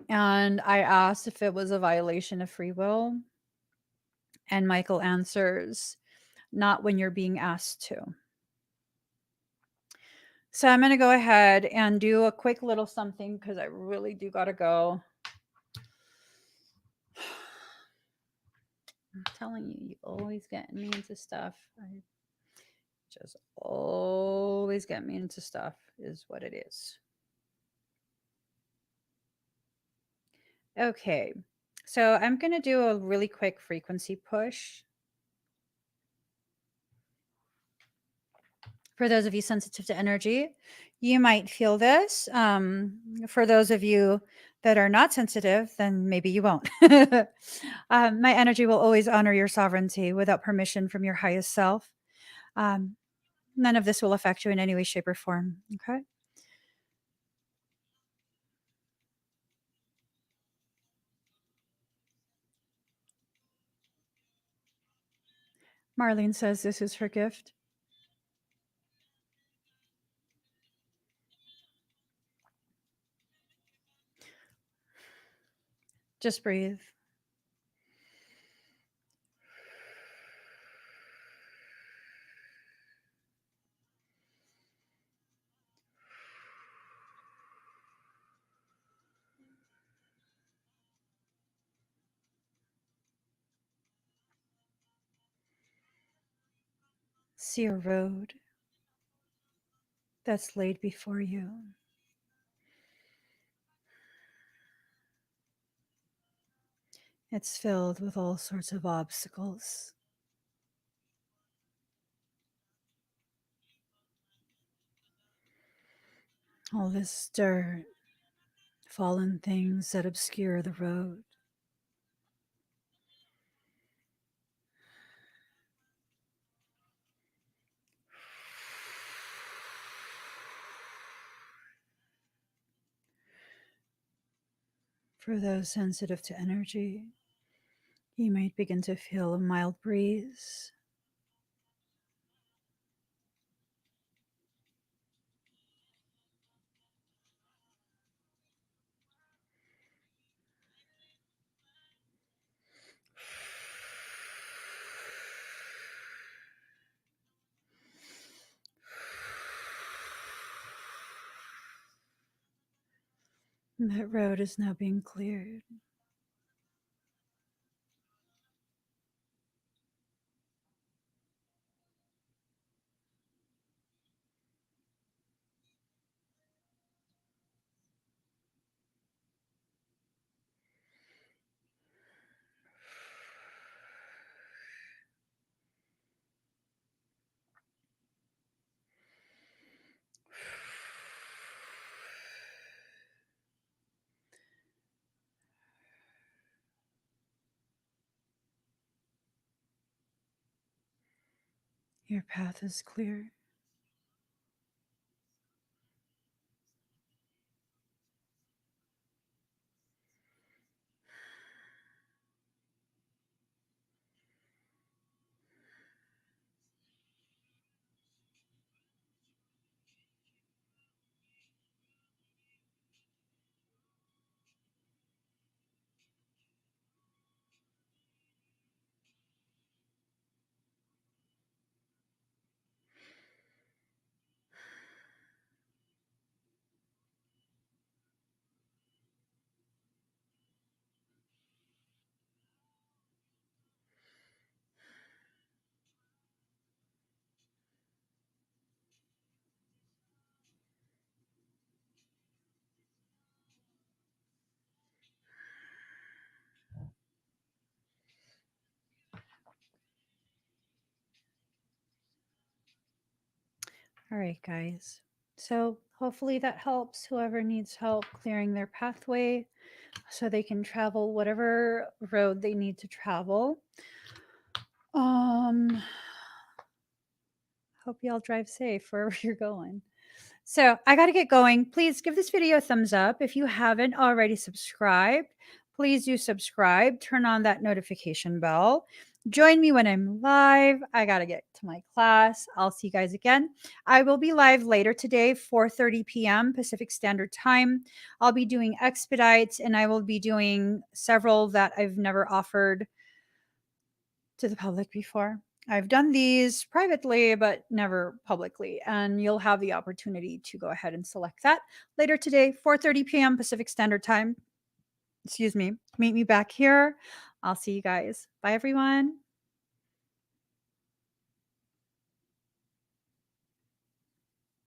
And I asked if it was a violation of free will. And Michael answers, not when you're being asked to. So I'm going to go ahead and do a quick little something because I really do got to go. I'm telling you, you always get me into stuff. I just always get me into stuff is what it is. Okay. So I'm going to do a really quick frequency push. For those of you sensitive to energy, you might feel this. For those of you that are not sensitive, then maybe you won't. My energy will always honor your sovereignty without permission from your highest self. Um, None of this will affect you in any way, shape, or form. Okay. Marlene says this is her gift. Just breathe. See a road that's laid before you. It's filled with all sorts of obstacles. All this dirt, fallen things that obscure the road. For those sensitive to energy, you might begin to feel a mild breeze. And that road is now being cleared. Your path is clear. All right, guys. So hopefully that helps whoever needs help clearing their pathway so they can travel whatever road they need to travel. Hope y'all drive safe wherever you're going. So I got to get going. Please give this video a thumbs up. If you haven't already subscribed, please do subscribe. Turn on that notification bell. Join me when I'm live. I got to get to my class. I'll see you guys again. I will be live later today, 4:30 p.m. Pacific Standard Time. I'll be doing expedites and I will be doing several that I've never offered to the public before. I've done these privately, but never publicly, and you'll have the opportunity to go ahead and select that later today, 4:30 p.m. Pacific Standard Time. Excuse me. Meet me back here. I'll see you guys. Bye, everyone.